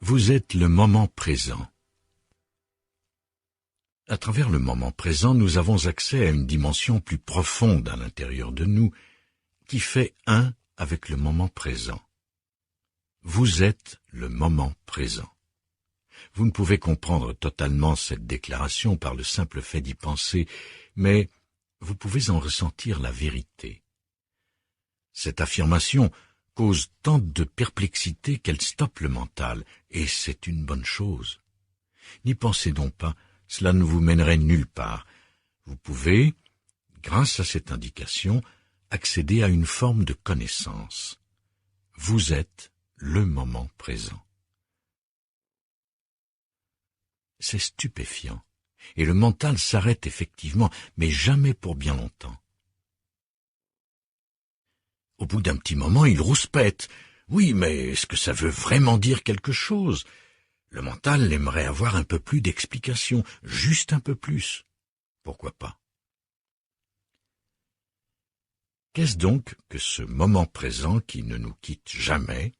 Vous êtes le moment présent. À travers le moment présent, nous avons accès à une dimension plus profonde à l'intérieur de nous, qui fait un avec le moment présent. Vous êtes le moment présent. Vous ne pouvez comprendre totalement cette déclaration par le simple fait d'y penser, mais vous pouvez en ressentir la vérité. Cette affirmation cause tant de perplexité qu'elle stoppe le mental, et c'est une bonne chose. N'y pensez donc pas, cela ne vous mènerait nulle part. Vous pouvez, grâce à cette indication, accéder à une forme de connaissance. Vous êtes le moment présent. C'est stupéfiant, et le mental s'arrête effectivement, mais jamais pour bien longtemps. Au bout d'un petit moment, il rouspète. Oui, mais est-ce que ça veut vraiment dire quelque chose? Le mental aimerait avoir un peu plus d'explication, juste un peu plus. Pourquoi pas? Qu'est-ce donc que ce moment présent qui ne nous quitte jamais,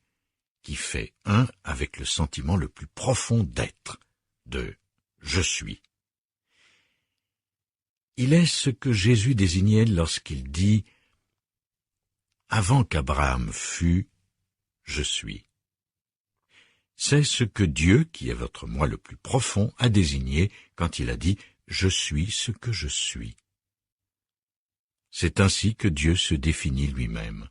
qui fait un avec le sentiment le plus profond d'être, de « je suis ». Il est ce que Jésus désignait lorsqu'il dit « Avant qu'Abraham fût, je suis ». C'est ce que Dieu, qui est votre moi le plus profond, a désigné quand il a dit « Je suis ce que je suis ». C'est ainsi que Dieu se définit lui-même.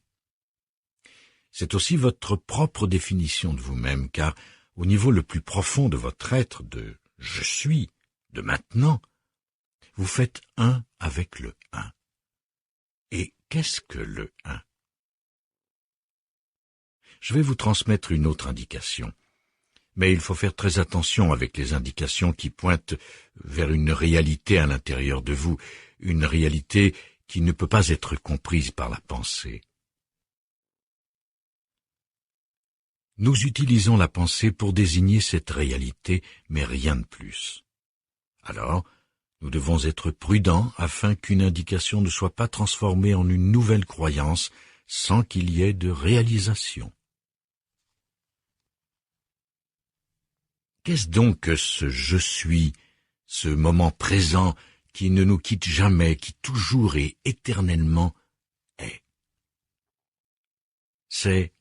C'est aussi votre propre définition de vous-même, car au niveau le plus profond de votre être, de « je suis », de maintenant, vous faites un avec le un. Et qu'est-ce que le un? Je vais vous transmettre une autre indication. Mais il faut faire très attention avec les indications qui pointent vers une réalité à l'intérieur de vous, une réalité qui ne peut pas être comprise par la pensée. Nous utilisons la pensée pour désigner cette réalité, mais rien de plus. Alors, nous devons être prudents afin qu'une indication ne soit pas transformée en une nouvelle croyance sans qu'il y ait de réalisation. Qu'est-ce donc que ce « je suis », ce moment présent qui ne nous quitte jamais, qui toujours et éternellement est? C'est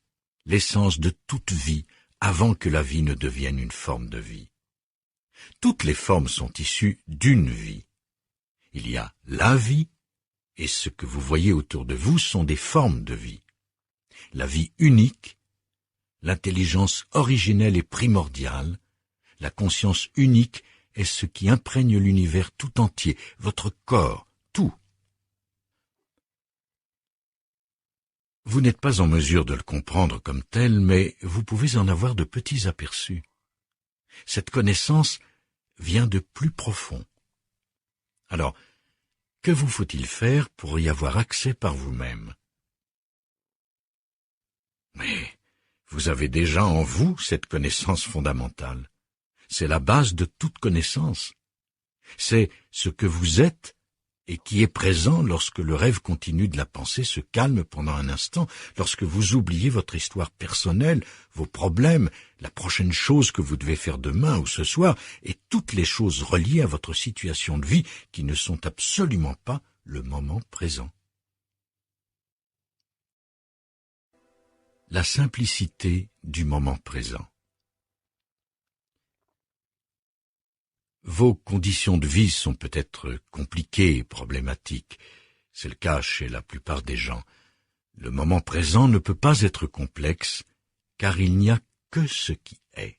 l'essence de toute vie avant que la vie ne devienne une forme de vie. Toutes les formes sont issues d'une vie. Il y a la vie, et ce que vous voyez autour de vous sont des formes de vie. La vie unique, l'intelligence originelle et primordiale, la conscience unique est ce qui imprègne l'univers tout entier, votre corps, tout. Vous n'êtes pas en mesure de le comprendre comme tel, mais vous pouvez en avoir de petits aperçus. Cette connaissance vient de plus profond. Alors, que vous faut-il faire pour y avoir accès par vous-même? Mais vous avez déjà en vous cette connaissance fondamentale. C'est la base de toute connaissance. C'est ce que vous êtes et qui est présent lorsque le rêve continu de la pensée se calme pendant un instant, lorsque vous oubliez votre histoire personnelle, vos problèmes, la prochaine chose que vous devez faire demain ou ce soir, et toutes les choses reliées à votre situation de vie qui ne sont absolument pas le moment présent. La simplicité du moment présent. Vos conditions de vie sont peut-être compliquées et problématiques. C'est le cas chez la plupart des gens. Le moment présent ne peut pas être complexe, car il n'y a que ce qui est.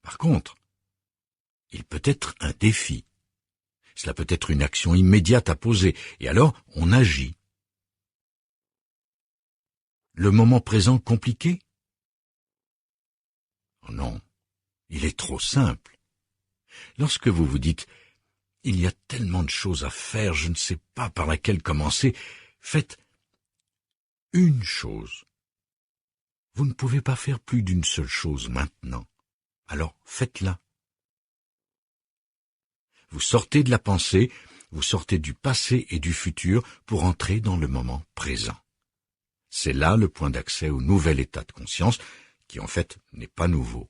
Par contre, il peut être un défi. Cela peut être une action immédiate à poser, et alors on agit. Le moment présent compliqué? Oh non, il est trop simple. Lorsque vous vous dites « il y a tellement de choses à faire, je ne sais pas par laquelle commencer », faites une chose. Vous ne pouvez pas faire plus d'une seule chose maintenant, alors faites-la. Vous sortez de la pensée, vous sortez du passé et du futur pour entrer dans le moment présent. C'est là le point d'accès au nouvel état de conscience, qui en fait n'est pas nouveau.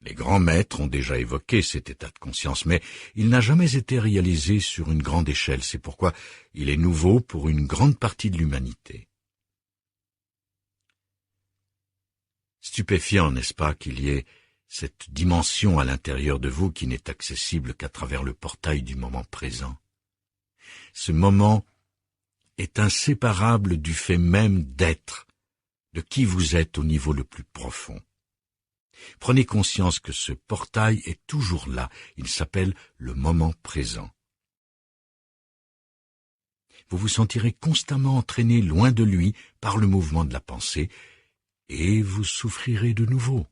Les grands maîtres ont déjà évoqué cet état de conscience, mais il n'a jamais été réalisé sur une grande échelle. C'est pourquoi il est nouveau pour une grande partie de l'humanité. Stupéfiant, n'est-ce pas, qu'il y ait cette dimension à l'intérieur de vous qui n'est accessible qu'à travers le portail du moment présent. Ce moment est inséparable du fait même d'être, de qui vous êtes au niveau le plus profond. Prenez conscience que ce portail est toujours là, il s'appelle le moment présent. Vous vous sentirez constamment entraîné loin de lui par le mouvement de la pensée, et vous souffrirez de nouveau.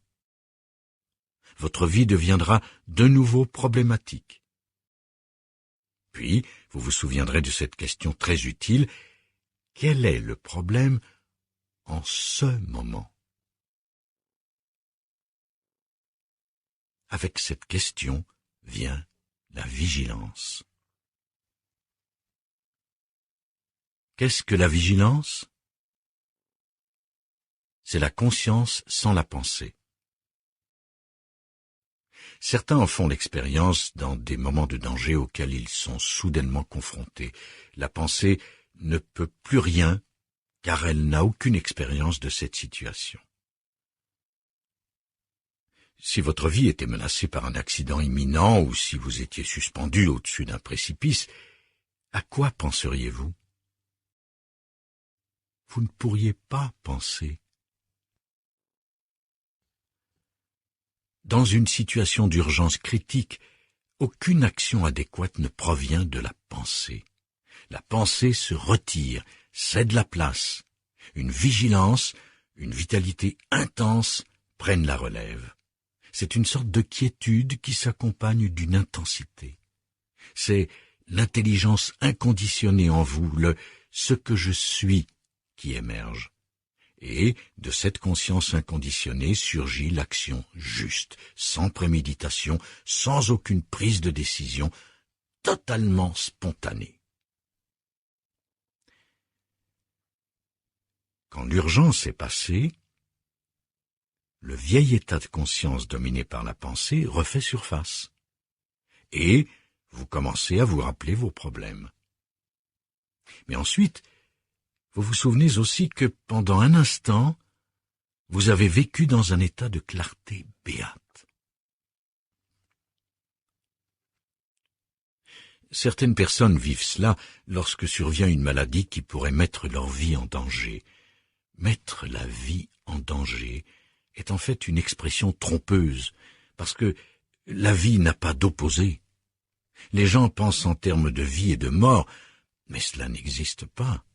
Votre vie deviendra de nouveau problématique. Puis, vous vous souviendrez de cette question très utile, quel est le problème en ce moment? Avec cette question vient la vigilance. Qu'est-ce que la vigilance? C'est la conscience sans la pensée. Certains en font l'expérience dans des moments de danger auxquels ils sont soudainement confrontés. La pensée ne peut plus rien car elle n'a aucune expérience de cette situation. Si votre vie était menacée par un accident imminent ou si vous étiez suspendu au-dessus d'un précipice, à quoi penseriez-vous? Vous ne pourriez pas penser. Dans une situation d'urgence critique, aucune action adéquate ne provient de la pensée. La pensée se retire, cède la place. Une vigilance, une vitalité intense prennent la relève. C'est une sorte de quiétude qui s'accompagne d'une intensité. C'est l'intelligence inconditionnée en vous, le « ce que je suis » qui émerge. Et de cette conscience inconditionnée surgit l'action juste, sans préméditation, sans aucune prise de décision, totalement spontanée. Quand l'urgence est passée, le vieil état de conscience dominé par la pensée refait surface. Et vous commencez à vous rappeler vos problèmes. Mais ensuite, vous vous souvenez aussi que pendant un instant, vous avez vécu dans un état de clarté béate. Certaines personnes vivent cela lorsque survient une maladie qui pourrait mettre leur vie en danger. Mettre la vie en danger est en fait une expression trompeuse, parce que la vie n'a pas d'opposé. Les gens pensent en termes de vie et de mort, mais cela n'existe pas.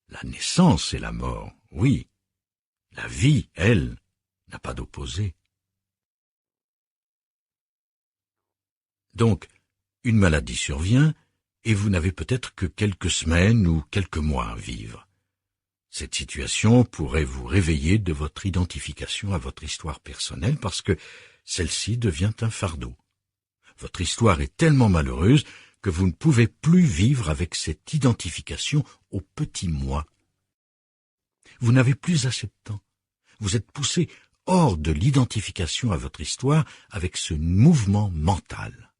La naissance et la mort, oui. La vie, elle, n'a pas d'opposé. Donc, une maladie survient, et vous n'avez peut-être que quelques semaines ou quelques mois à vivre. Cette situation pourrait vous réveiller de votre identification à votre histoire personnelle parce que celle-ci devient un fardeau. Votre histoire est tellement malheureuse que vous ne pouvez plus vivre avec cette identification au petit moi. Vous n'avez plus assez de temps. Vous êtes poussé hors de l'identification à votre histoire avec ce mouvement mental.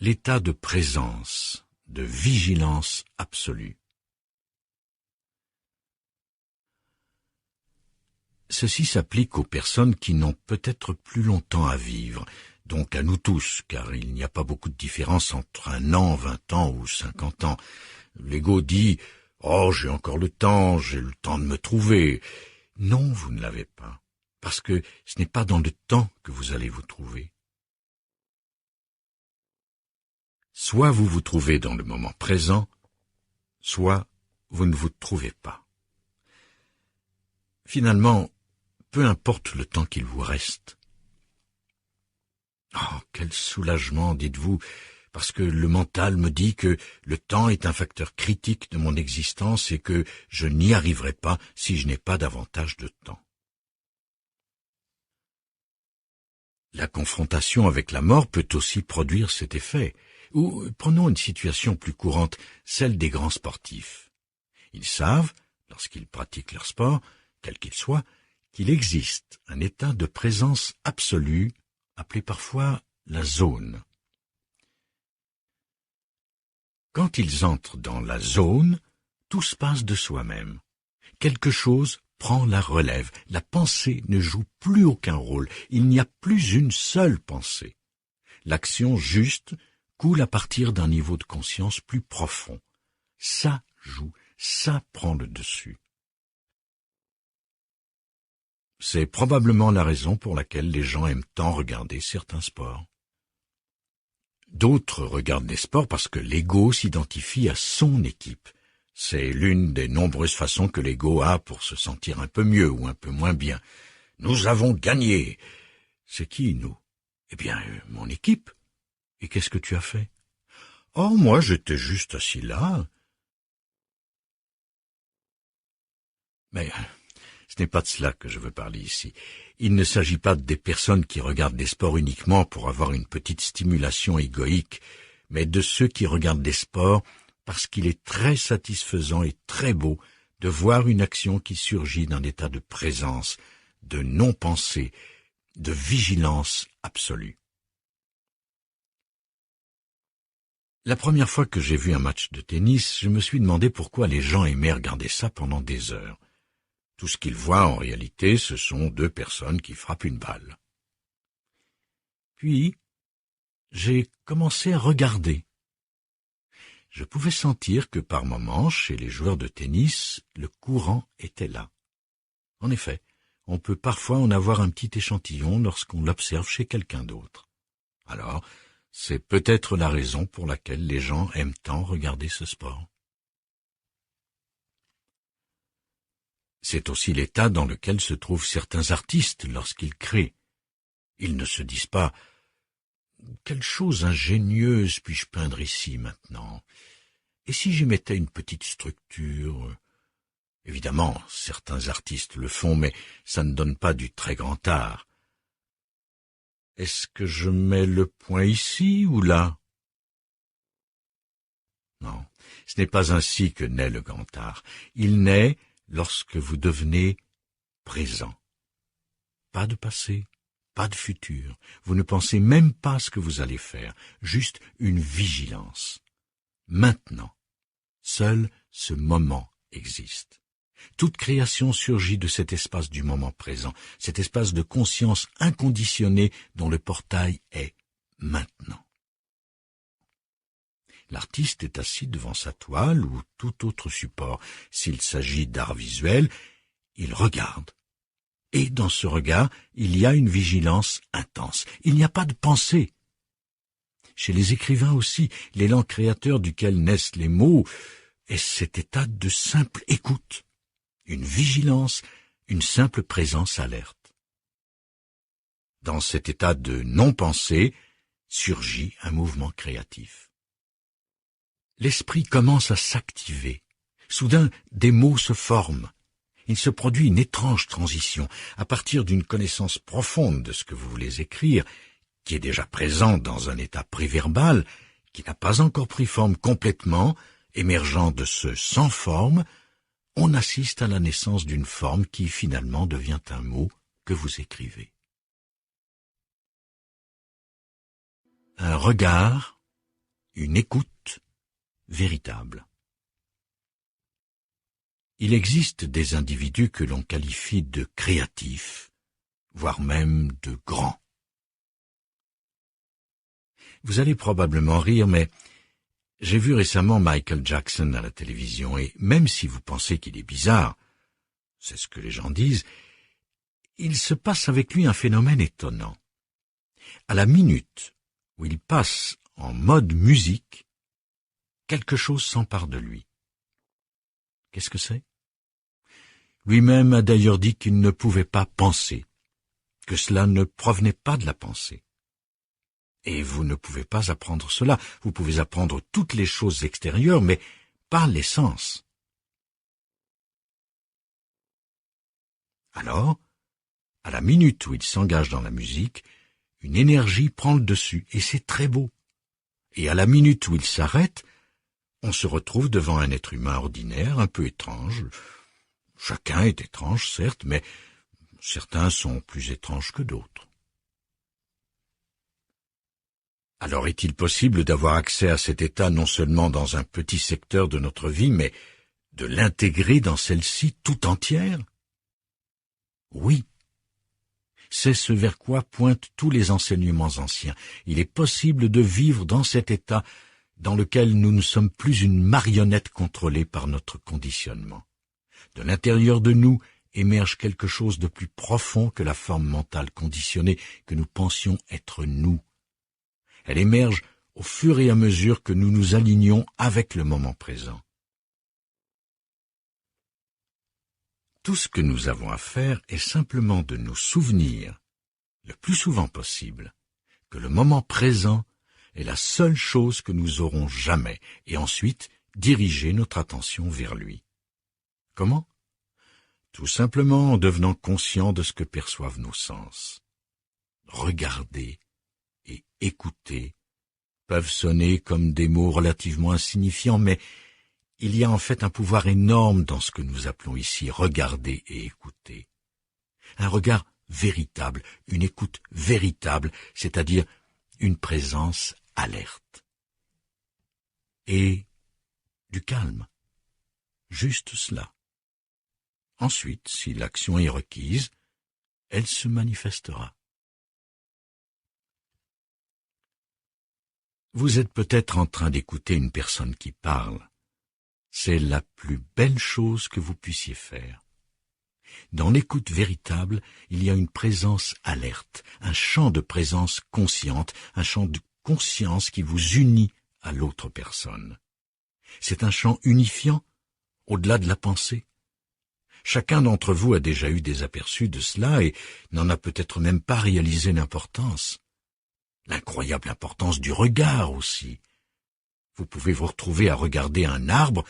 L'état de présence, de vigilance absolue. Ceci s'applique aux personnes qui n'ont peut-être plus longtemps à vivre, donc à nous tous, car il n'y a pas beaucoup de différence entre 1 an, 20 ans ou 50 ans. L'ego dit « Oh, j'ai encore le temps de me trouver ». Non, vous ne l'avez pas, parce que ce n'est pas dans le temps que vous allez vous trouver. Soit vous vous trouvez dans le moment présent, soit vous ne vous trouvez pas. Finalement, peu importe le temps qu'il vous reste. Oh, quel soulagement, dites-vous, parce que le mental me dit que le temps est un facteur critique de mon existence et que je n'y arriverai pas si je n'ai pas davantage de temps. La confrontation avec la mort peut aussi produire cet effet. Ou prenons une situation plus courante, celle des grands sportifs. Ils savent, lorsqu'ils pratiquent leur sport, quel qu'il soit, qu'il existe un état de présence absolue, appelé parfois la zone. Quand ils entrent dans la zone, tout se passe de soi-même. Quelque chose prend la relève. La pensée ne joue plus aucun rôle. Il n'y a plus une seule pensée. L'action juste coule à partir d'un niveau de conscience plus profond. Ça joue, ça prend le dessus. C'est probablement la raison pour laquelle les gens aiment tant regarder certains sports. D'autres regardent des sports parce que l'ego s'identifie à son équipe. C'est l'une des nombreuses façons que l'ego a pour se sentir un peu mieux ou un peu moins bien. Nous avons gagné. C'est qui, nous? Eh bien, mon équipe. Et qu'est-ce que tu as fait? Oh, moi, j'étais juste assis là. Mais ce n'est pas de cela que je veux parler ici. Il ne s'agit pas des personnes qui regardent des sports uniquement pour avoir une petite stimulation égoïque, mais de ceux qui regardent des sports parce qu'il est très satisfaisant et très beau de voir une action qui surgit d'un état de présence, de non-pensée, de vigilance absolue. La première fois que j'ai vu un match de tennis, je me suis demandé pourquoi les gens aimaient regarder ça pendant des heures. Tout ce qu'ils voient en réalité, ce sont deux personnes qui frappent une balle. Puis, j'ai commencé à regarder. Je pouvais sentir que par moments, chez les joueurs de tennis, le courant était là. En effet, on peut parfois en avoir un petit échantillon lorsqu'on l'observe chez quelqu'un d'autre. Alors, c'est peut-être la raison pour laquelle les gens aiment tant regarder ce sport. C'est aussi l'état dans lequel se trouvent certains artistes lorsqu'ils créent. Ils ne se disent pas « Quelle chose ingénieuse puis-je peindre ici maintenant? Et si j'y mettais une petite structure ?» Évidemment, certains artistes le font, mais ça ne donne pas du très grand art. Est-ce que je mets le point ici ou là? Non, ce n'est pas ainsi que naît le grand art. Il naît lorsque vous devenez présent. Pas de passé, pas de futur. Vous ne pensez même pas à ce que vous allez faire, juste une vigilance. Maintenant, seul ce moment existe. Toute création surgit de cet espace du moment présent, cet espace de conscience inconditionnée dont le portail est maintenant. L'artiste est assis devant sa toile ou tout autre support. S'il s'agit d'art visuel, il regarde. Et dans ce regard, il y a une vigilance intense. Il n'y a pas de pensée. Chez les écrivains aussi, l'élan créateur duquel naissent les mots est cet état de simple écoute, une vigilance, une simple présence alerte. Dans cet état de non-pensée surgit un mouvement créatif. L'esprit commence à s'activer. Soudain, des mots se forment. Il se produit une étrange transition. À partir d'une connaissance profonde de ce que vous voulez écrire, qui est déjà présent dans un état préverbal, qui n'a pas encore pris forme complètement, émergeant de ce sans forme, on assiste à la naissance d'une forme qui finalement devient un mot que vous écrivez. Un regard, une écoute véritable. Il existe des individus que l'on qualifie de créatifs, voire même de grands. Vous allez probablement rire, mais j'ai vu récemment Michael Jackson à la télévision, et même si vous pensez qu'il est bizarre, c'est ce que les gens disent, il se passe avec lui un phénomène étonnant. À la minute où il passe en mode musique, quelque chose s'empare de lui. Qu'est-ce que c'est? Lui-même a d'ailleurs dit qu'il ne pouvait pas penser, que cela ne provenait pas de la pensée. Et vous ne pouvez pas apprendre cela. Vous pouvez apprendre toutes les choses extérieures, mais pas l'essence. Alors, à la minute où il s'engage dans la musique, une énergie prend le dessus, et c'est très beau. Et à la minute où il s'arrête, on se retrouve devant un être humain ordinaire, un peu étrange. Chacun est étrange, certes, mais Certains sont plus étranges que d'autres. Alors est-il possible d'avoir accès à cet état non seulement dans un petit secteur de notre vie, mais de l'intégrer dans celle-ci tout entière? Oui. C'est ce vers quoi pointent tous les enseignements anciens. Il est possible de vivre dans cet état dans lequel nous ne sommes plus une marionnette contrôlée par notre conditionnement. De l'intérieur de nous émerge quelque chose de plus profond que la forme mentale conditionnée que nous pensions être nous. Elle émerge au fur et à mesure que nous nous alignons avec le moment présent. Tout ce que nous avons à faire est simplement de nous souvenir, le plus souvent possible, que le moment présent est la seule chose que nous aurons jamais, et ensuite diriger notre attention vers lui. Comment? Tout simplement en devenant conscient de ce que perçoivent nos sens. Regarder et écouter peuvent sonner comme des mots relativement insignifiants, mais il y a en fait un pouvoir énorme dans ce que nous appelons ici regarder et écouter. Un regard véritable, une écoute véritable, c'est-à-dire une présence alerte. Et du calme. Juste cela. Ensuite, si l'action est requise, elle se manifestera. Vous êtes peut-être en train d'écouter une personne qui parle. C'est la plus belle chose que vous puissiez faire. Dans l'écoute véritable, il y a une présence alerte, un champ de présence consciente, un champ de conscience qui vous unit à l'autre personne. C'est un champ unifiant, au-delà de la pensée. Chacun d'entre vous a déjà eu des aperçus de cela et n'en a peut-être même pas réalisé l'importance. L'incroyable importance du regard aussi. Vous pouvez vous retrouver à regarder un arbre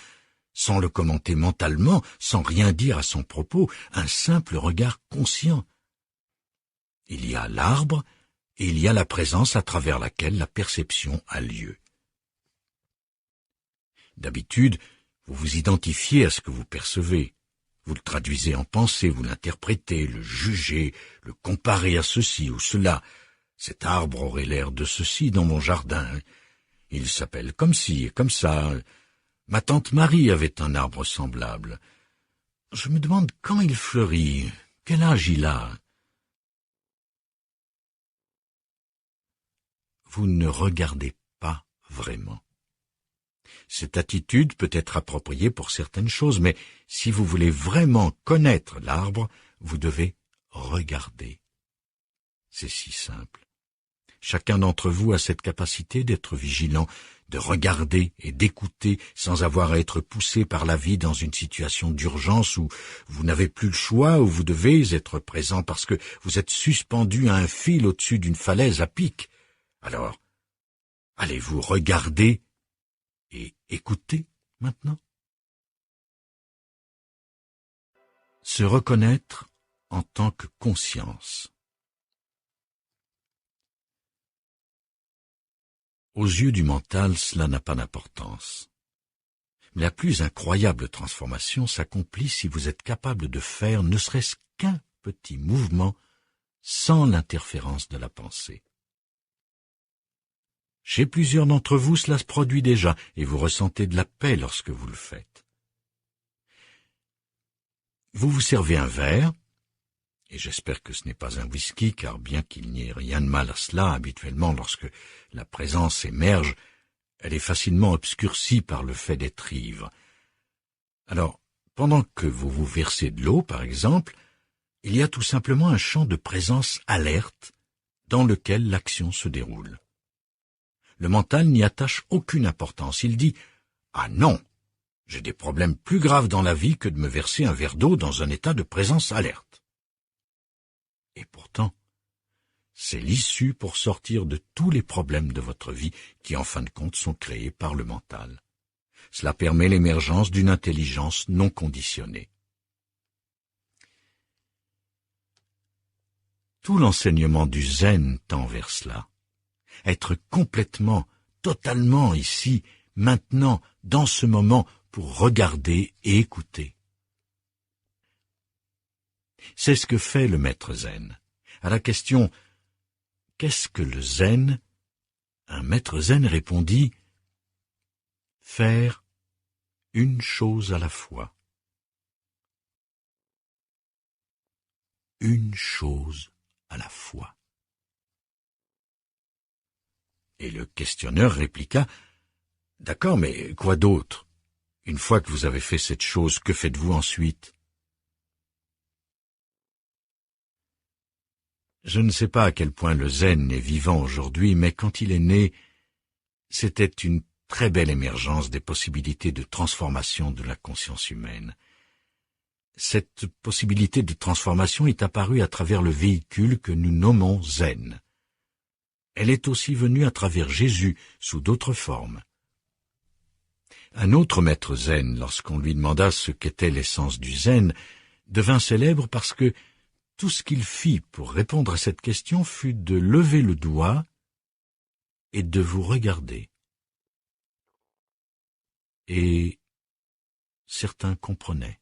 sans le commenter mentalement, sans rien dire à son propos, un simple regard conscient. Il y a l'arbre et il y a la présence à travers laquelle la perception a lieu. D'habitude, vous vous identifiez à ce que vous percevez. Vous le traduisez en pensée, vous l'interprétez, le jugez, le comparez à ceci ou cela. Cet arbre aurait l'air de ceci dans mon jardin. Il s'appelle comme ci et comme ça. Ma tante Marie avait un arbre semblable. Je me demande quand il fleurit, quel âge il a. Vous ne regardez pas vraiment. Cette attitude peut être appropriée pour certaines choses, mais si vous voulez vraiment connaître l'arbre, vous devez regarder. C'est si simple. Chacun d'entre vous a cette capacité d'être vigilant, de regarder et d'écouter sans avoir à être poussé par la vie dans une situation d'urgence où vous n'avez plus le choix, où vous devez être présent parce que vous êtes suspendu à un fil au-dessus d'une falaise à pic. Alors, allez-vous regarder et écouter maintenant? Se reconnaître en tant que conscience. Aux yeux du mental, cela n'a pas d'importance. Mais la plus incroyable transformation s'accomplit si vous êtes capable de faire ne serait-ce qu'un petit mouvement sans l'interférence de la pensée. Chez plusieurs d'entre vous, cela se produit déjà et vous ressentez de la paix lorsque vous le faites. Vous vous servez un verre, et j'espère que ce n'est pas un whisky, car bien qu'il n'y ait rien de mal à cela, habituellement lorsque la présence émerge, elle est facilement obscurcie par le fait d'être ivre. Alors, pendant que vous vous versez de l'eau, par exemple, il y a tout simplement un champ de présence alerte dans lequel l'action se déroule. Le mental n'y attache aucune importance. Il dit « Ah non, j'ai des problèmes plus graves dans la vie que de me verser un verre d'eau dans un état de présence alerte. » Et pourtant, c'est l'issue pour sortir de tous les problèmes de votre vie qui, en fin de compte, sont créés par le mental. Cela permet l'émergence d'une intelligence non conditionnée. Tout l'enseignement du zen tend vers cela. Être complètement, totalement ici, maintenant, dans ce moment, pour regarder et écouter. C'est ce que fait le maître zen. À la question « Qu'est-ce que le zen ?» un maître zen répondit « Faire une chose à la fois. » Une chose à la fois. Et le questionneur répliqua « D'accord, mais quoi d'autre? Une fois que vous avez fait cette chose, que faites-vous ensuite ?» Je ne sais pas à quel point le zen est vivant aujourd'hui, mais quand il est né, c'était une très belle émergence des possibilités de transformation de la conscience humaine. Cette possibilité de transformation est apparue à travers le véhicule que nous nommons zen. Elle est aussi venue à travers Jésus sous d'autres formes. Un autre maître zen, lorsqu'on lui demanda ce qu'était l'essence du zen, devint célèbre parce que tout ce qu'il fit pour répondre à cette question fut de lever le doigt et de vous regarder. Et certains comprenaient.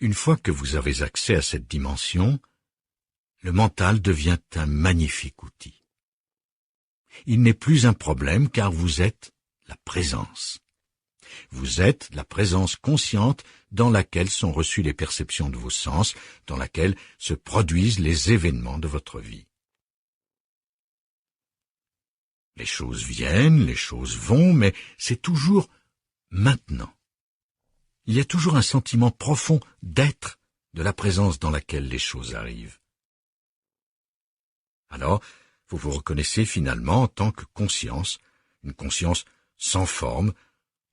Une fois que vous avez accès à cette dimension, le mental devient un magnifique outil. Il n'est plus un problème car vous êtes la présence. Vous êtes la présence consciente dans laquelle sont reçues les perceptions de vos sens, dans laquelle se produisent les événements de votre vie. Les choses viennent, les choses vont, mais c'est toujours maintenant. Il y a toujours un sentiment profond d'être de la présence dans laquelle les choses arrivent. Alors, vous vous reconnaissez finalement en tant que conscience, une conscience sans forme,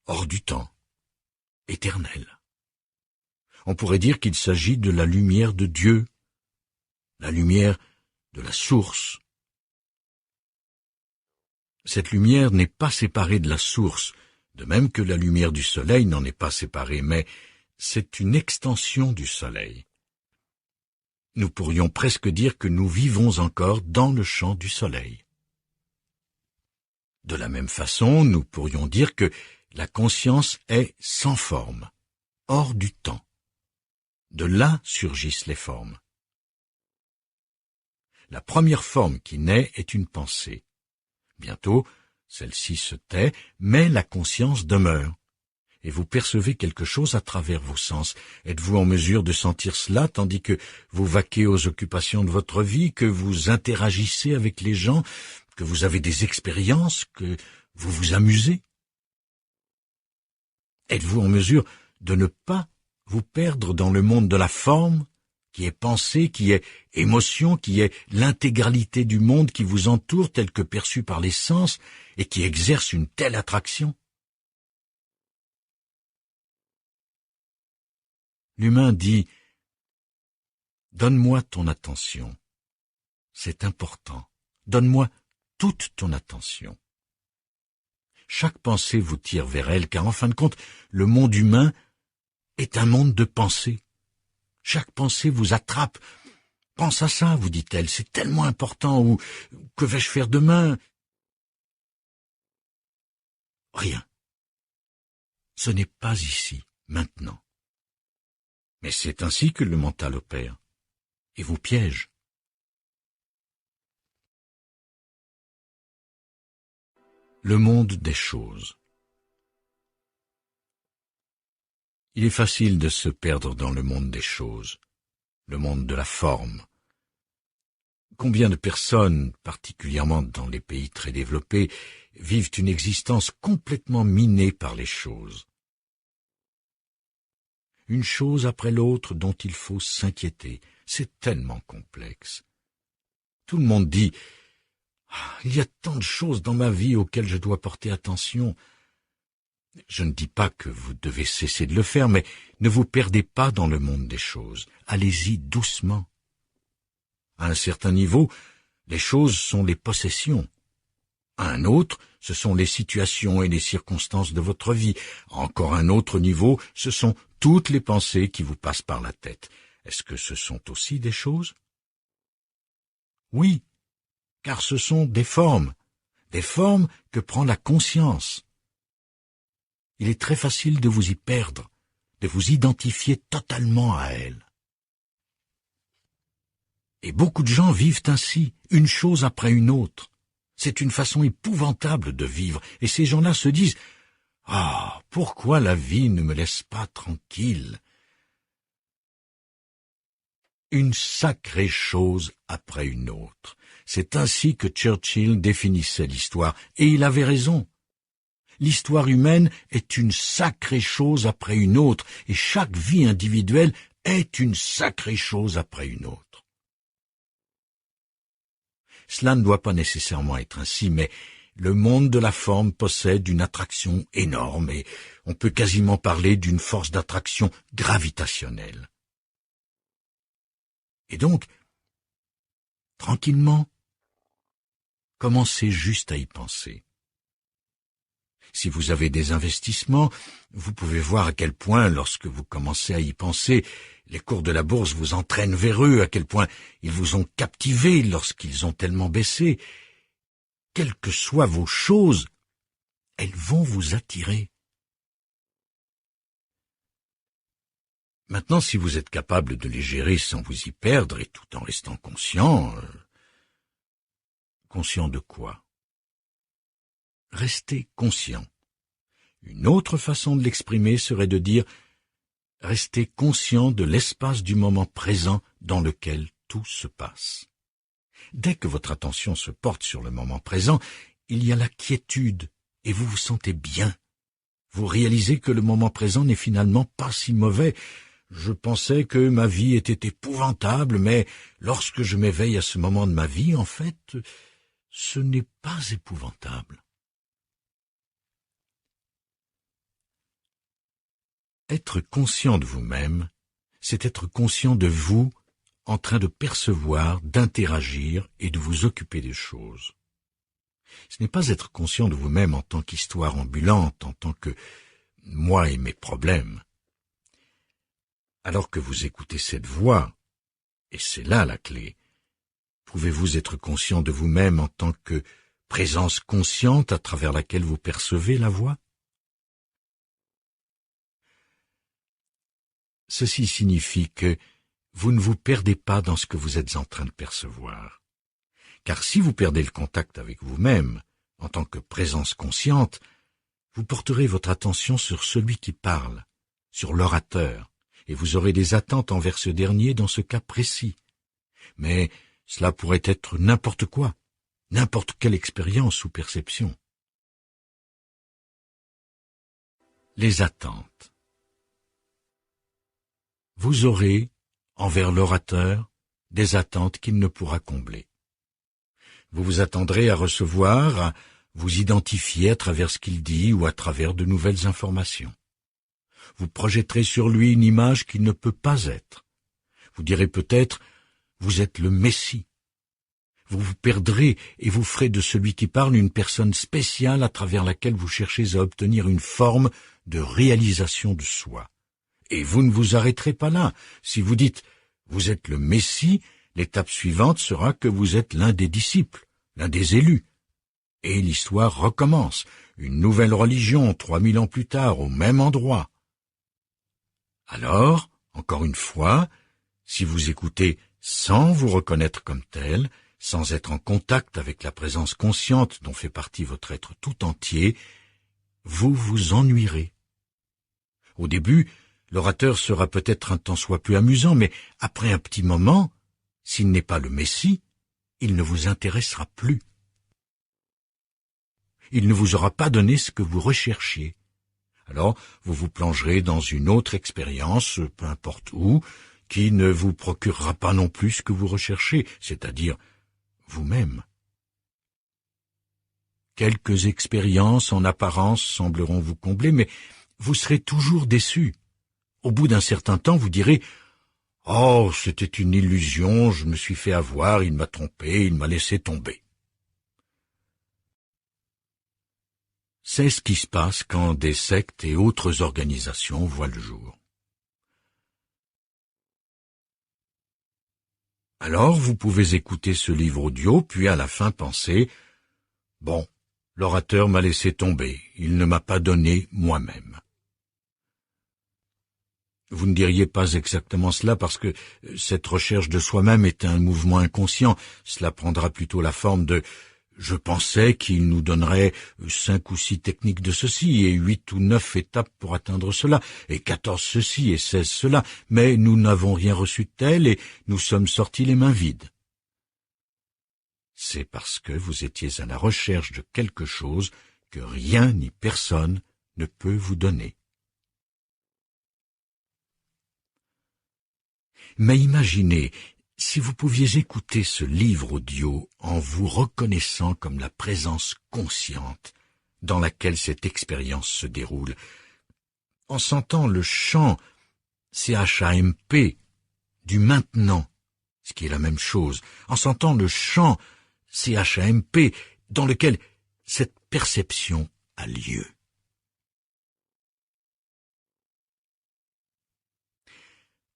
hors du temps, éternelle. On pourrait dire qu'il s'agit de la lumière de Dieu, la lumière de la source. Cette lumière n'est pas séparée de la source, de même que la lumière du soleil n'en est pas séparée, mais c'est une extension du soleil. Nous pourrions presque dire que nous vivons encore dans le champ du soleil. De la même façon, nous pourrions dire que la conscience est sans forme, hors du temps. De là surgissent les formes. La première forme qui naît est une pensée. Bientôt, celle-ci se tait, mais la conscience demeure. Et vous percevez quelque chose à travers vos sens. Êtes-vous en mesure de sentir cela tandis que vous vaquez aux occupations de votre vie, que vous interagissez avec les gens, que vous avez des expériences, que vous vous amusez? Êtes-vous en mesure de ne pas vous perdre dans le monde de la forme, qui est pensée, qui est émotion, qui est l'intégralité du monde qui vous entoure tel que perçu par les sens et qui exerce une telle attraction? L'humain dit « Donne-moi ton attention. C'est important. Donne-moi toute ton attention. » Chaque pensée vous tire vers elle, car en fin de compte, le monde humain est un monde de pensées. Chaque pensée vous attrape. « Pense à ça, vous dit-elle, c'est tellement important. » Ou « Que vais-je faire demain ?» Rien. Ce n'est pas ici, maintenant. Mais c'est ainsi que le mental opère, et vous piège. Le monde des choses. Il est facile de se perdre dans le monde des choses, le monde de la forme. Combien de personnes, particulièrement dans les pays très développés, vivent une existence complètement minée par les choses. Une chose après l'autre dont il faut s'inquiéter, c'est tellement complexe. Tout le monde dit « Il y a tant de choses dans ma vie auxquelles je dois porter attention. » Je ne dis pas que vous devez cesser de le faire, mais ne vous perdez pas dans le monde des choses. Allez-y doucement. À un certain niveau, les choses sont les possessions. À un autre, ce sont les situations et les circonstances de votre vie. À encore un autre niveau, ce sont toutes les pensées qui vous passent par la tête. Est-ce que ce sont aussi des choses? Oui, car ce sont des formes que prend la conscience. Il est très facile de vous y perdre de vous identifier totalement à elle. Et beaucoup de gens vivent ainsi, une chose après une autre. C'est une façon épouvantable de vivre, et ces gens-là se disent « Ah, pourquoi la vie ne me laisse pas tranquille ?» Une sacrée chose après une autre. C'est ainsi que Churchill définissait l'histoire, et il avait raison. L'histoire humaine est une sacrée chose après une autre, et chaque vie individuelle est une sacrée chose après une autre. Cela ne doit pas nécessairement être ainsi, mais le monde de la forme possède une attraction énorme, et on peut quasiment parler d'une force d'attraction gravitationnelle. Et donc, tranquillement, commencez juste à y penser. Si vous avez des investissements, vous pouvez voir à quel point, lorsque vous commencez à y penser, les cours de la bourse vous entraînent vers eux, à quel point ils vous ont captivé lorsqu'ils ont tellement baissé. Quelles que soient vos choses, elles vont vous attirer. Maintenant, si vous êtes capable de les gérer sans vous y perdre et tout en restant conscient... conscient de quoi? Restez conscient. Une autre façon de l'exprimer serait de dire « Restez conscient de l'espace du moment présent dans lequel tout se passe ». Dès que votre attention se porte sur le moment présent, il y a la quiétude et vous vous sentez bien. Vous réalisez que le moment présent n'est finalement pas si mauvais. Je pensais que ma vie était épouvantable, mais lorsque je m'éveille à ce moment de ma vie, en fait, ce n'est pas épouvantable. Être conscient de vous-même, c'est être conscient de vous en train de percevoir, d'interagir et de vous occuper des choses. Ce n'est pas être conscient de vous-même en tant qu'histoire ambulante, en tant que moi et mes problèmes. Alors que vous écoutez cette voix, et c'est là la clé, pouvez-vous être conscient de vous-même en tant que présence consciente à travers laquelle vous percevez la voix? Ceci signifie que vous ne vous perdez pas dans ce que vous êtes en train de percevoir. Car si vous perdez le contact avec vous-même, en tant que présence consciente, vous porterez votre attention sur celui qui parle, sur l'orateur, et vous aurez des attentes envers ce dernier dans ce cas précis. Mais cela pourrait être n'importe quoi, n'importe quelle expérience ou perception. Les attentes. Vous aurez, envers l'orateur, des attentes qu'il ne pourra combler. Vous vous attendrez à recevoir, à vous identifier à travers ce qu'il dit ou à travers de nouvelles informations. Vous projetterez sur lui une image qu'il ne peut pas être. Vous direz peut-être « vous êtes le Messie ». Vous vous perdrez et vous ferez de celui qui parle une personne spéciale à travers laquelle vous cherchez à obtenir une forme de réalisation de soi. Et vous ne vous arrêterez pas là. Si vous dites « vous êtes le Messie », l'étape suivante sera que vous êtes l'un des disciples, l'un des élus. Et l'histoire recommence, une nouvelle religion 3000 ans plus tard, au même endroit. Alors, encore une fois, si vous écoutez sans vous reconnaître comme tel, sans être en contact avec la présence consciente dont fait partie votre être tout entier, vous vous ennuierez. Au début, l'orateur sera peut-être un tant soit peu amusant, mais après un petit moment, s'il n'est pas le Messie, il ne vous intéressera plus. Il ne vous aura pas donné ce que vous recherchiez. Alors, vous vous plongerez dans une autre expérience, peu importe où, qui ne vous procurera pas non plus ce que vous recherchez, c'est-à-dire vous-même. Quelques expériences en apparence sembleront vous combler, mais vous serez toujours déçu. Au bout d'un certain temps, vous direz « Oh, c'était une illusion, je me suis fait avoir, il m'a trompé, il m'a laissé tomber. » C'est ce qui se passe quand des sectes et autres organisations voient le jour. Alors, vous pouvez écouter ce livre audio, puis à la fin penser « Bon, l'orateur m'a laissé tomber, il ne m'a pas donné moi-même. » Vous ne diriez pas exactement cela parce que cette recherche de soi-même est un mouvement inconscient. Cela prendra plutôt la forme de « je pensais qu'il nous donnerait 5 ou 6 techniques de ceci et 8 ou 9 étapes pour atteindre cela, et 14 ceci et 16 cela, mais nous n'avons rien reçu de tel et nous sommes sortis les mains vides. » C'est parce que vous étiez à la recherche de quelque chose que rien ni personne ne peut vous donner. Mais imaginez, si vous pouviez écouter ce livre audio en vous reconnaissant comme la présence consciente dans laquelle cette expérience se déroule, en sentant le chant CHAMP du maintenant, ce qui est la même chose, en sentant le chant CHAMP dans lequel cette perception a lieu.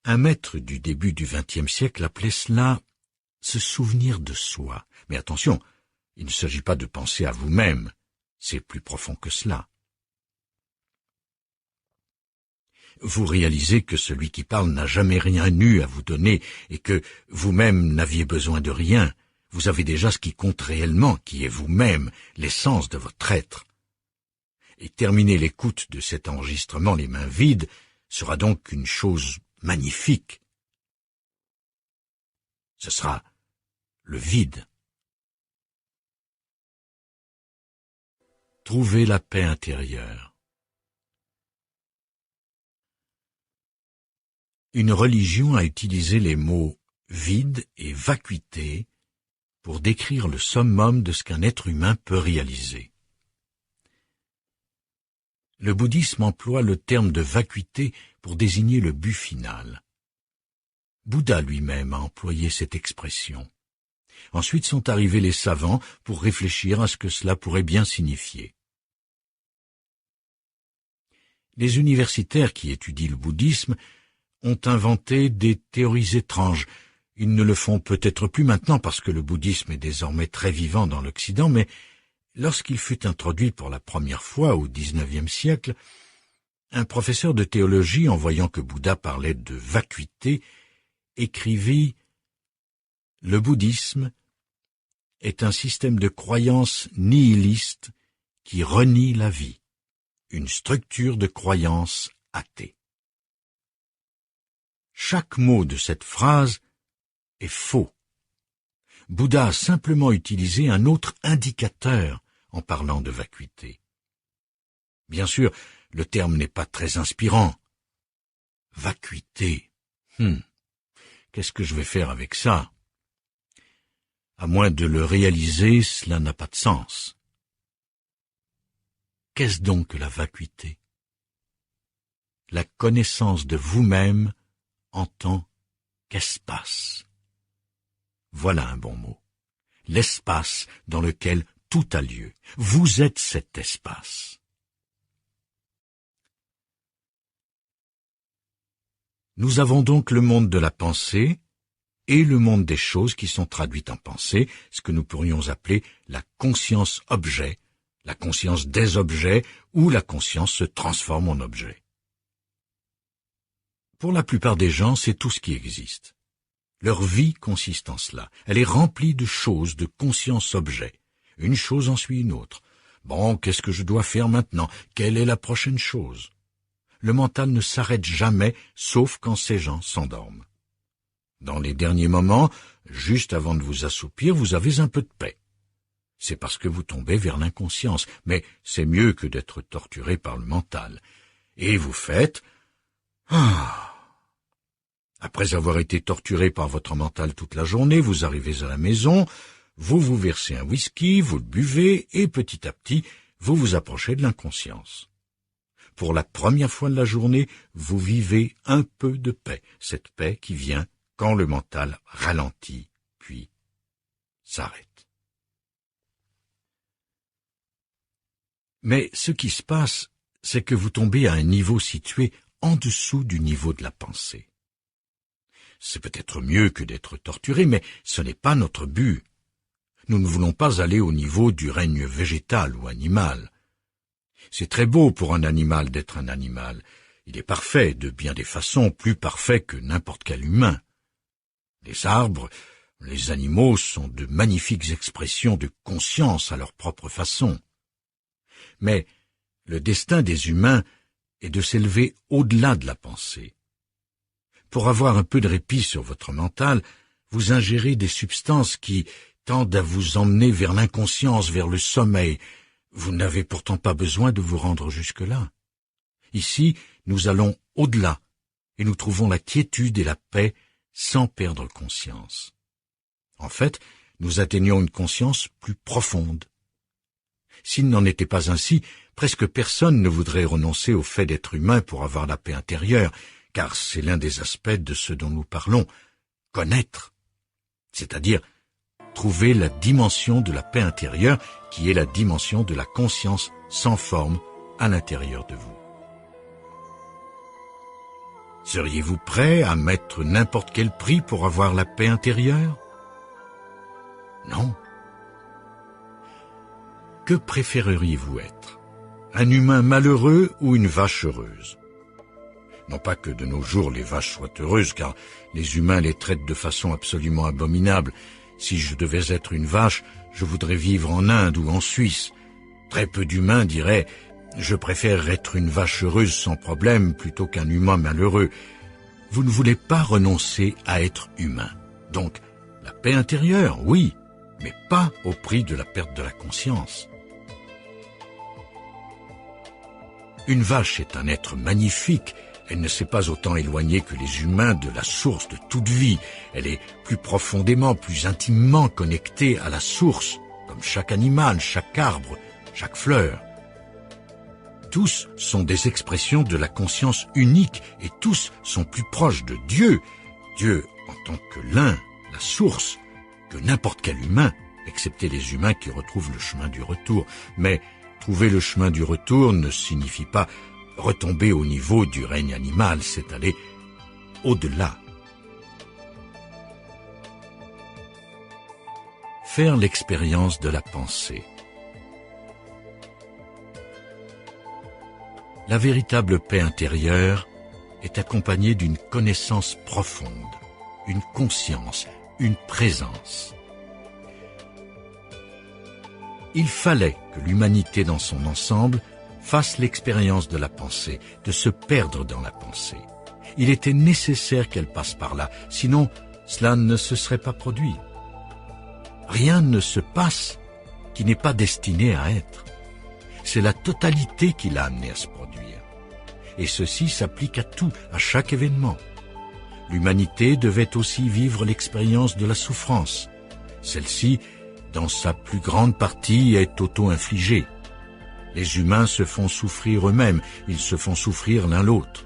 Un maître du début du XXe siècle appelait cela « se souvenir de soi ». Mais attention, il ne s'agit pas de penser à vous-même, c'est plus profond que cela. Vous réalisez que celui qui parle n'a jamais rien eu à vous donner et que vous-même n'aviez besoin de rien. Vous avez déjà ce qui compte réellement, qui est vous-même, l'essence de votre être. Et terminer l'écoute de cet enregistrement les mains vides sera donc une chose magnifique. Ce sera le vide. Trouvez la paix intérieure. Une religion a utilisé les mots vide et vacuité pour décrire le summum de ce qu'un être humain peut réaliser. Le bouddhisme emploie le terme de vacuité pour désigner le but final. Bouddha lui-même a employé cette expression. Ensuite sont arrivés les savants pour réfléchir à ce que cela pourrait bien signifier. Les universitaires qui étudient le bouddhisme ont inventé des théories étranges. Ils ne le font peut-être plus maintenant parce que le bouddhisme est désormais très vivant dans l'Occident, mais lorsqu'il fut introduit pour la première fois au XIXe siècle, un professeur de théologie, en voyant que Bouddha parlait de vacuité, écrivit « Le bouddhisme est un système de croyances nihiliste qui renie la vie, une structure de croyances athée. » Chaque mot de cette phrase est faux. Bouddha a simplement utilisé un autre indicateur en parlant de vacuité. Bien sûr, le terme n'est pas très inspirant. Vacuité. Qu'est-ce que je vais faire avec ça? À moins de le réaliser, cela n'a pas de sens. Qu'est-ce donc que la vacuité? La connaissance de vous-même en tant qu'espace. Voilà un bon mot. L'espace dans lequel tout a lieu. Vous êtes cet espace. Nous avons donc le monde de la pensée et le monde des choses qui sont traduites en pensée, ce que nous pourrions appeler la conscience objet, la conscience des objets, ou la conscience se transforme en objet. Pour la plupart des gens, c'est tout ce qui existe. Leur vie consiste en cela. Elle est remplie de choses, de conscience-objet. Une chose en suit une autre. Bon, qu'est-ce que je dois faire maintenant? Quelle est la prochaine chose? Le mental ne s'arrête jamais, sauf quand ces gens s'endorment. Dans les derniers moments, juste avant de vous assoupir, vous avez un peu de paix. C'est parce que vous tombez vers l'inconscience, mais c'est mieux que d'être torturé par le mental. Et vous faites... Après avoir été torturé par votre mental toute la journée, vous arrivez à la maison, vous vous versez un whisky, vous le buvez, et petit à petit, vous vous approchez de l'inconscience. Pour la première fois de la journée, vous vivez un peu de paix, cette paix qui vient quand le mental ralentit, puis s'arrête. Mais ce qui se passe, c'est que vous tombez à un niveau situé en dessous du niveau de la pensée. C'est peut-être mieux que d'être torturé, mais ce n'est pas notre but. Nous ne voulons pas aller au niveau du règne végétal ou animal. C'est très beau pour un animal d'être un animal. Il est parfait, de bien des façons, plus parfait que n'importe quel humain. Les arbres, les animaux sont de magnifiques expressions de conscience à leur propre façon. Mais le destin des humains est de s'élever au-delà de la pensée. Pour avoir un peu de répit sur votre mental, vous ingérez des substances qui tendent à vous emmener vers l'inconscience, vers le sommeil. Vous n'avez pourtant pas besoin de vous rendre jusque-là. Ici, nous allons au-delà, et nous trouvons la quiétude et la paix sans perdre conscience. En fait, nous atteignons une conscience plus profonde. S'il n'en était pas ainsi, presque personne ne voudrait renoncer au fait d'être humain pour avoir la paix intérieure, car c'est l'un des aspects de ce dont nous parlons, connaître, c'est-à-dire trouver la dimension de la paix intérieure qui est la dimension de la conscience sans forme à l'intérieur de vous. Seriez-vous prêt à mettre n'importe quel prix pour avoir la paix intérieure? Non. Que préféreriez-vous être? Un humain malheureux ou une vache heureuse? Non pas que de nos jours les vaches soient heureuses, car les humains les traitent de façon absolument abominable. Si je devais être une vache, je voudrais vivre en Inde ou en Suisse. Très peu d'humains diraient « Je préfère être une vache heureuse sans problème plutôt qu'un humain malheureux ». Vous ne voulez pas renoncer à être humain. Donc, la paix intérieure, oui, mais pas au prix de la perte de la conscience. Une vache est un être magnifique. Elle ne s'est pas autant éloignée que les humains de la source de toute vie. Elle est plus profondément, plus intimement connectée à la source, comme chaque animal, chaque arbre, chaque fleur. Tous sont des expressions de la conscience unique et tous sont plus proches de Dieu. Dieu en tant que l'un, la source, que n'importe quel humain, excepté les humains qui retrouvent le chemin du retour. Mais trouver le chemin du retour ne signifie pas retomber au niveau du règne animal, c'est aller au-delà. Faire l'expérience de la pensée. La véritable paix intérieure est accompagnée d'une connaissance profonde, une conscience, une présence. Il fallait que l'humanité dans son ensemble fasse l'expérience de la pensée, de se perdre dans la pensée. Il était nécessaire qu'elle passe par là, sinon cela ne se serait pas produit. Rien ne se passe qui n'est pas destiné à être. C'est la totalité qui l'a amené à se produire. Et ceci s'applique à tout, à chaque événement. L'humanité devait aussi vivre l'expérience de la souffrance. Celle-ci, dans sa plus grande partie, est auto-infligée. Les humains se font souffrir eux-mêmes, ils se font souffrir l'un l'autre.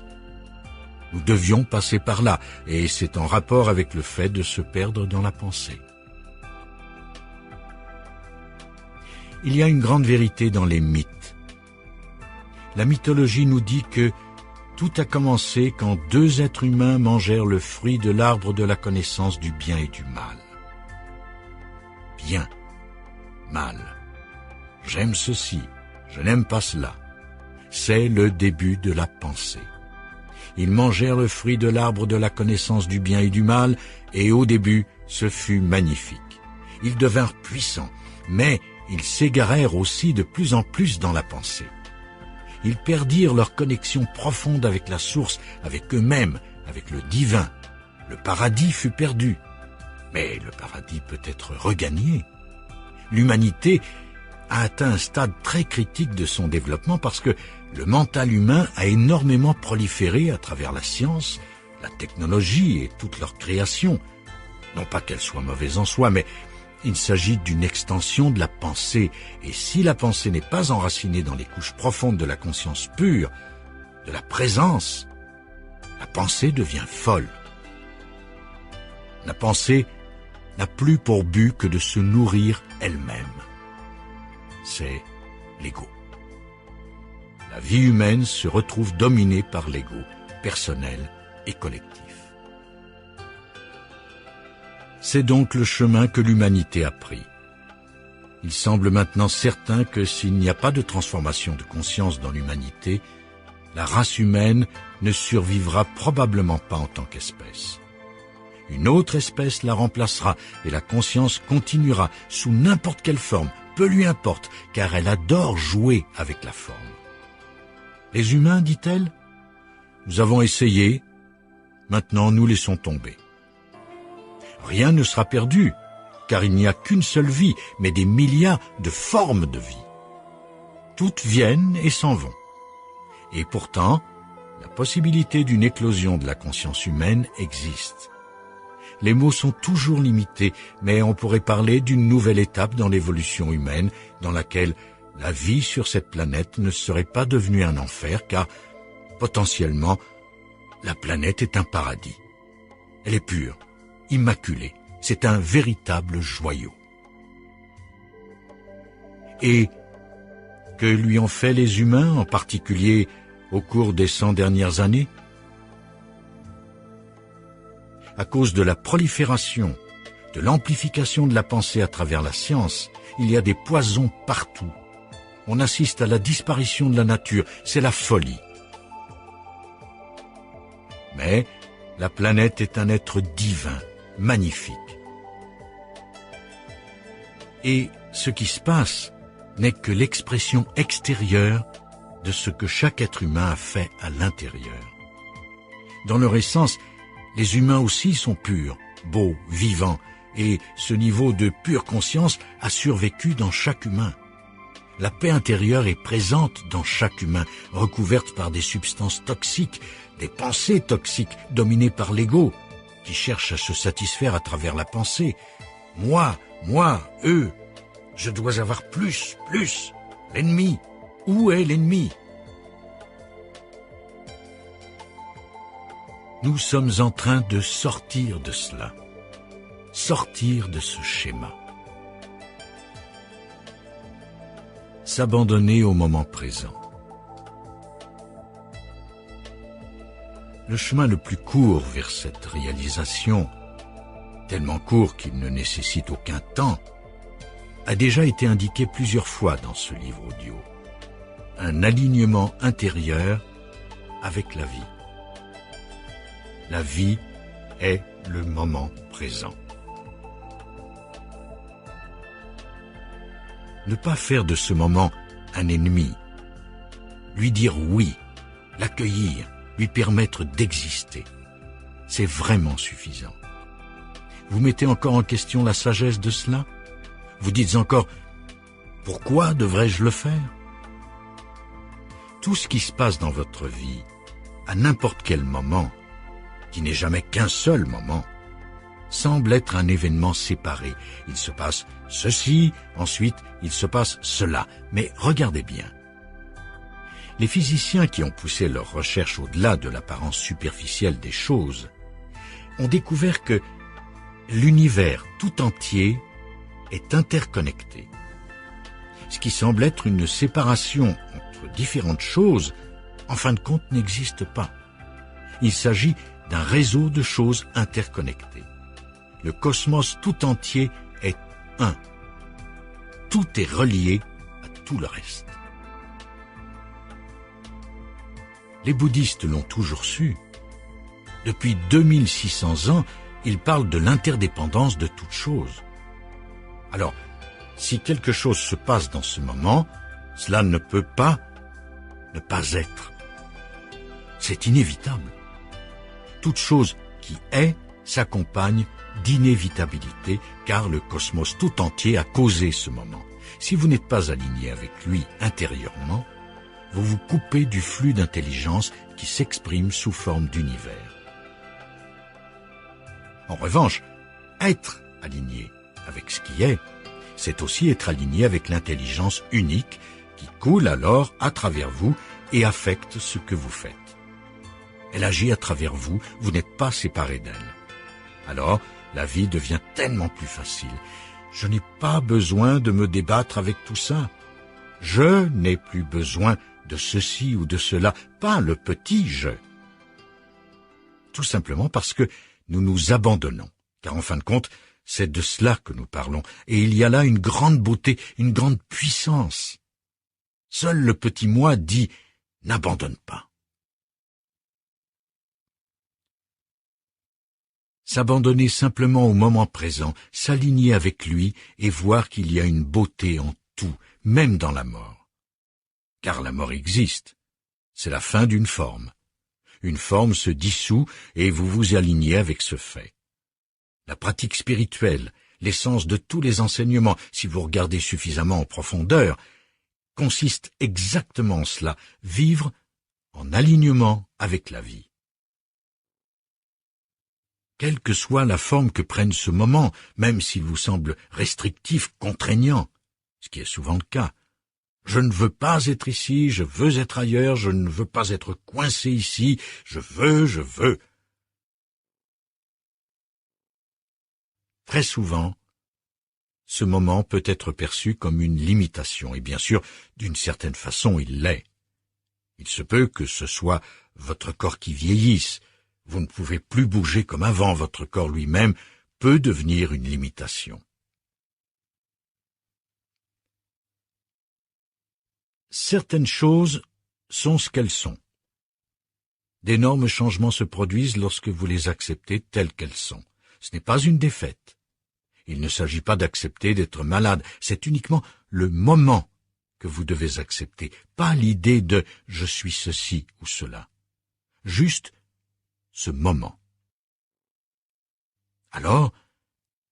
Nous devions passer par là, et c'est en rapport avec le fait de se perdre dans la pensée. Il y a une grande vérité dans les mythes. La mythologie nous dit que tout a commencé quand deux êtres humains mangèrent le fruit de l'arbre de la connaissance du bien et du mal. Bien, mal. J'aime ceci, je n'aime pas cela. C'est le début de la pensée. Ils mangèrent le fruit de l'arbre de la connaissance du bien et du mal, et au début, ce fut magnifique. Ils devinrent puissants, mais ils s'égarèrent aussi de plus en plus dans la pensée. Ils perdirent leur connexion profonde avec la source, avec eux-mêmes, avec le divin. Le paradis fut perdu. Mais le paradis peut être regagné. L'humanité a atteint un stade très critique de son développement parce que le mental humain a énormément proliféré à travers la science, la technologie et toute leur création. Non pas qu'elle soit mauvaise en soi, mais il s'agit d'une extension de la pensée. Et si la pensée n'est pas enracinée dans les couches profondes de la conscience pure, de la présence, la pensée devient folle. La pensée n'a plus pour but que de se nourrir elle-même. C'est l'ego. La vie humaine se retrouve dominée par l'ego, personnel et collectif. C'est donc le chemin que l'humanité a pris. Il semble maintenant certain que s'il n'y a pas de transformation de conscience dans l'humanité, la race humaine ne survivra probablement pas en tant qu'espèce. Une autre espèce la remplacera et la conscience continuera sous n'importe quelle forme, peu lui importe, car elle adore jouer avec la forme. Les humains, dit-elle, nous avons essayé, maintenant nous laissons tomber. Rien ne sera perdu, car il n'y a qu'une seule vie, mais des milliards de formes de vie. Toutes viennent et s'en vont. Et pourtant, la possibilité d'une éclosion de la conscience humaine existe. Les mots sont toujours limités, mais on pourrait parler d'une nouvelle étape dans l'évolution humaine, dans laquelle la vie sur cette planète ne serait pas devenue un enfer, car, potentiellement, la planète est un paradis. Elle est pure, immaculée, c'est un véritable joyau. Et que lui ont fait les humains, en particulier au cours des 100 dernières années? À cause de la prolifération, de l'amplification de la pensée à travers la science, il y a des poisons partout. On assiste à la disparition de la nature, c'est la folie. Mais la planète est un être divin, magnifique. Et ce qui se passe n'est que l'expression extérieure de ce que chaque être humain a fait à l'intérieur. Dans leur essence, les humains aussi sont purs, beaux, vivants, et ce niveau de pure conscience a survécu dans chaque humain. La paix intérieure est présente dans chaque humain, recouverte par des substances toxiques, des pensées toxiques dominées par l'ego, qui cherche à se satisfaire à travers la pensée. Moi, eux, je dois avoir plus, l'ennemi. Où est l'ennemi? Nous sommes en train de sortir de cela, sortir de ce schéma. S'abandonner au moment présent. Le chemin le plus court vers cette réalisation, tellement court qu'il ne nécessite aucun temps, a déjà été indiqué plusieurs fois dans ce livre audio. Un alignement intérieur avec la vie. La vie est le moment présent. Ne pas faire de ce moment un ennemi. Lui dire oui, l'accueillir, lui permettre d'exister. C'est vraiment suffisant. Vous mettez encore en question la sagesse de cela? Vous dites encore « Pourquoi devrais-je le faire ?» Tout ce qui se passe dans votre vie, à n'importe quel moment, qui n'est jamais qu'un seul moment, semble être un événement séparé. Il se passe ceci, ensuite il se passe cela. Mais regardez bien. Les physiciens qui ont poussé leurs recherches au-delà de l'apparence superficielle des choses ont découvert que l'univers tout entier est interconnecté. Ce qui semble être une séparation entre différentes choses, en fin de compte, n'existe pas. Il s'agit d'un réseau de choses interconnectées. Le cosmos tout entier est un. Tout est relié à tout le reste. Les bouddhistes l'ont toujours su. Depuis 2600 ans, ils parlent de l'interdépendance de toute chose. Alors, si quelque chose se passe dans ce moment, cela ne peut pas ne pas être. C'est inévitable. Toute chose qui est s'accompagne d'inévitabilité, car le cosmos tout entier a causé ce moment. Si vous n'êtes pas aligné avec lui intérieurement, vous vous coupez du flux d'intelligence qui s'exprime sous forme d'univers. En revanche, être aligné avec ce qui est, c'est aussi être aligné avec l'intelligence unique qui coule alors à travers vous et affecte ce que vous faites. Elle agit à travers vous, vous n'êtes pas séparé d'elle. Alors, la vie devient tellement plus facile. Je n'ai pas besoin de me débattre avec tout ça. Je n'ai plus besoin de ceci ou de cela, pas le petit je. Tout simplement parce que nous nous abandonnons, car en fin de compte, c'est de cela que nous parlons, et il y a là une grande beauté, une grande puissance. Seul le petit moi dit « n'abandonne pas ». S'abandonner simplement au moment présent, s'aligner avec lui et voir qu'il y a une beauté en tout, même dans la mort. Car la mort existe. C'est la fin d'une forme. Une forme se dissout et vous vous alignez avec ce fait. La pratique spirituelle, l'essence de tous les enseignements, si vous regardez suffisamment en profondeur, consiste exactement en cela, vivre en alignement avec la vie. Quelle que soit la forme que prenne ce moment, même s'il vous semble restrictif, contraignant, ce qui est souvent le cas, je ne veux pas être ici, je veux être ailleurs, je ne veux pas être coincé ici, je veux. Très souvent, ce moment peut être perçu comme une limitation, et bien sûr, d'une certaine façon, il l'est. Il se peut que ce soit votre corps qui vieillisse, vous ne pouvez plus bouger comme avant, votre corps lui-même peut devenir une limitation. Certaines choses sont ce qu'elles sont. D'énormes changements se produisent lorsque vous les acceptez telles qu'elles sont. Ce n'est pas une défaite. Il ne s'agit pas d'accepter d'être malade, c'est uniquement le moment que vous devez accepter, pas l'idée de « je suis ceci ou cela ». Juste ce moment. Alors,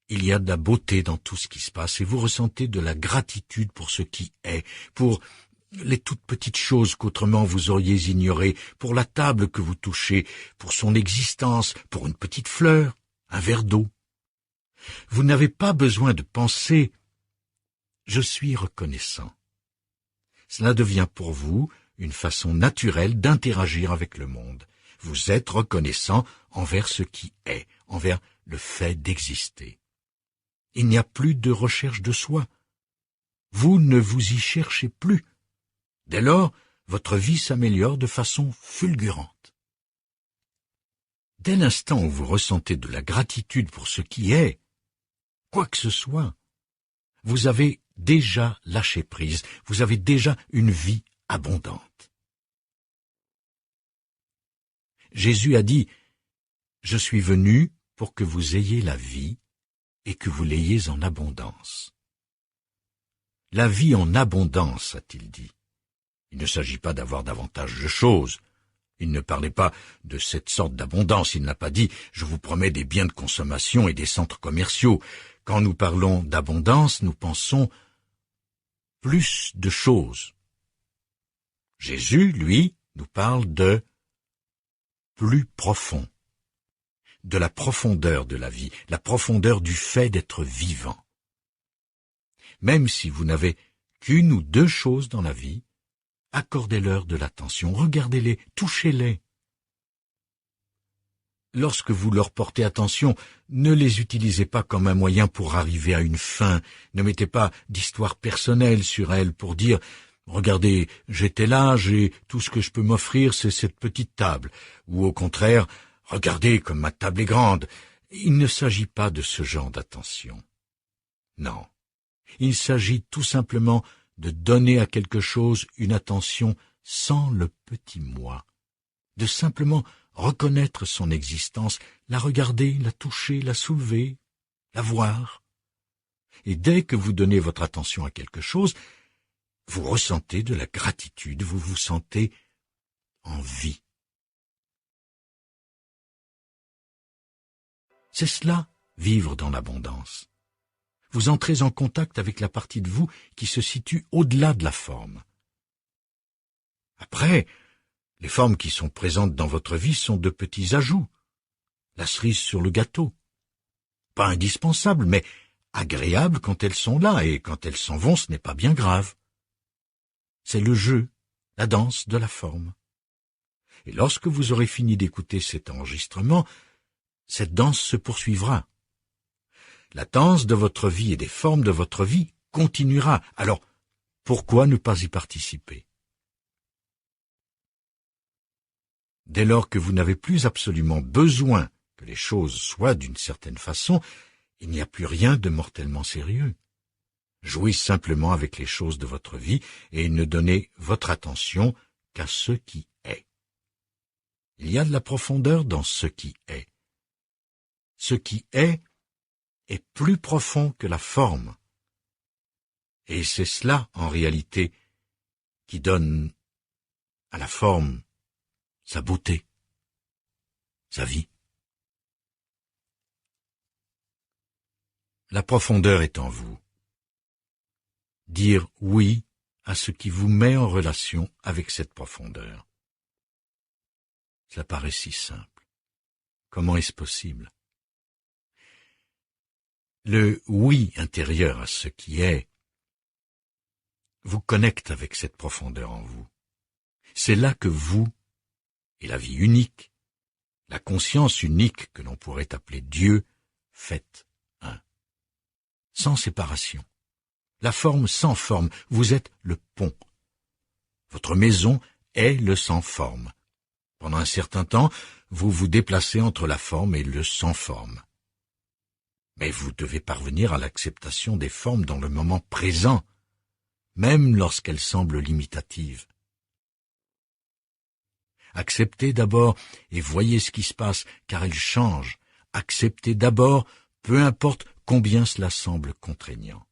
il y a de la beauté dans tout ce qui se passe et vous ressentez de la gratitude pour ce qui est, pour les toutes petites choses qu'autrement vous auriez ignorées, pour la table que vous touchez, pour son existence, pour une petite fleur, un verre d'eau. Vous n'avez pas besoin de penser « je suis reconnaissant ». Cela devient pour vous une façon naturelle d'interagir avec le monde. Vous êtes reconnaissant envers ce qui est, envers le fait d'exister. Il n'y a plus de recherche de soi. Vous ne vous y cherchez plus. Dès lors, votre vie s'améliore de façon fulgurante. Dès l'instant où vous ressentez de la gratitude pour ce qui est, quoi que ce soit, vous avez déjà lâché prise, vous avez déjà une vie abondante. Jésus a dit « Je suis venu pour que vous ayez la vie et que vous l'ayez en abondance. » La vie en abondance, a-t-il dit. Il ne s'agit pas d'avoir davantage de choses. Il ne parlait pas de cette sorte d'abondance, il n'a pas dit « Je vous promets des biens de consommation et des centres commerciaux ». Quand nous parlons d'abondance, nous pensons plus de choses. Jésus, lui, nous parle de plus profond, de la profondeur de la vie, la profondeur du fait d'être vivant. Même si vous n'avez qu'une ou deux choses dans la vie, accordez-leur de l'attention, regardez-les, touchez-les. Lorsque vous leur portez attention, ne les utilisez pas comme un moyen pour arriver à une fin, ne mettez pas d'histoire personnelle sur elles pour dire « Regardez, j'étais là, j'ai tout ce que je peux m'offrir, c'est cette petite table », ou au contraire « Regardez comme ma table est grande ». Il ne s'agit pas de ce genre d'attention. Non, il s'agit tout simplement de donner à quelque chose une attention sans le petit moi, de simplement reconnaître son existence, la regarder, la toucher, la soulever, la voir. Et dès que vous donnez votre attention à quelque chose, vous ressentez de la gratitude, vous vous sentez en vie. C'est cela, vivre dans l'abondance. Vous entrez en contact avec la partie de vous qui se situe au-delà de la forme. Après, les formes qui sont présentes dans votre vie sont de petits ajouts, la cerise sur le gâteau. Pas indispensables, mais agréables quand elles sont là, et quand elles s'en vont, ce n'est pas bien grave. C'est le jeu, la danse de la forme. Et lorsque vous aurez fini d'écouter cet enregistrement, cette danse se poursuivra. La danse de votre vie et des formes de votre vie continuera. Alors, pourquoi ne pas y participer? Dès lors que vous n'avez plus absolument besoin que les choses soient d'une certaine façon, il n'y a plus rien de mortellement sérieux. Jouez simplement avec les choses de votre vie et ne donnez votre attention qu'à ce qui est. Il y a de la profondeur dans ce qui est. ce qui est plus profond que la forme. Et c'est cela, en réalité, qui donne à la forme sa beauté, sa vie. La profondeur est en vous. Dire oui à ce qui vous met en relation avec cette profondeur. Ça paraît si simple. Comment est-ce possible? Le oui intérieur à ce qui est vous connecte avec cette profondeur en vous. C'est là que vous, et la vie unique, la conscience unique que l'on pourrait appeler Dieu, faites un. Sans séparation. La forme sans forme, vous êtes le pont. Votre maison est le sans forme. Pendant un certain temps, vous vous déplacez entre la forme et le sans forme. Mais vous devez parvenir à l'acceptation des formes dans le moment présent, même lorsqu'elles semblent limitatives. Acceptez d'abord et voyez ce qui se passe, car elles changent. Acceptez d'abord, peu importe combien cela semble contraignant.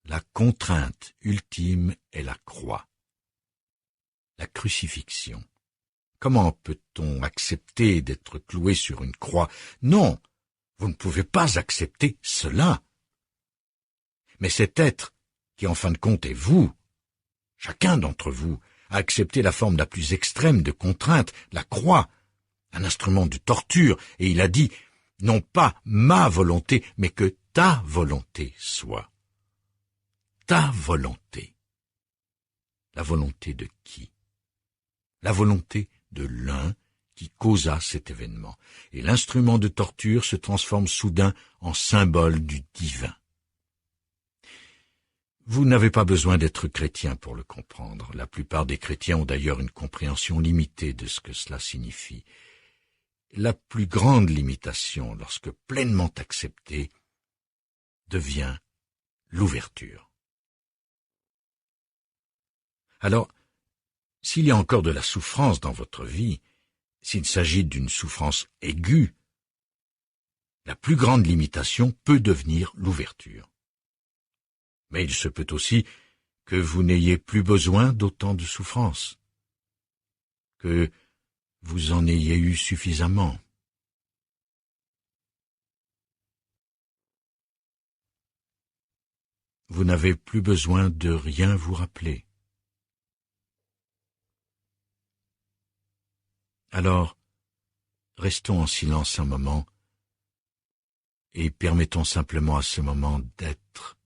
La contrainte ultime est la croix, la crucifixion. Comment peut-on accepter d'être cloué sur une croix? Non, vous ne pouvez pas accepter cela. Mais cet être, qui en fin de compte est vous, chacun d'entre vous, a accepté la forme la plus extrême de contrainte, la croix, un instrument de torture, et il a dit, non pas ma volonté, mais que ta volonté soit. Ta volonté. La volonté de qui? La volonté de l'un qui causa cet événement, et l'instrument de torture se transforme soudain en symbole du divin. Vous n'avez pas besoin d'être chrétien pour le comprendre. La plupart des chrétiens ont d'ailleurs une compréhension limitée de ce que cela signifie. La plus grande limitation, lorsque pleinement acceptée, devient l'ouverture. Alors, s'il y a encore de la souffrance dans votre vie, s'il s'agit d'une souffrance aiguë, la plus grande limitation peut devenir l'ouverture. Mais il se peut aussi que vous n'ayez plus besoin d'autant de souffrance, que vous en ayez eu suffisamment. Vous n'avez plus besoin de rien vous rappeler. Alors, restons en silence un moment et permettons simplement à ce moment d'être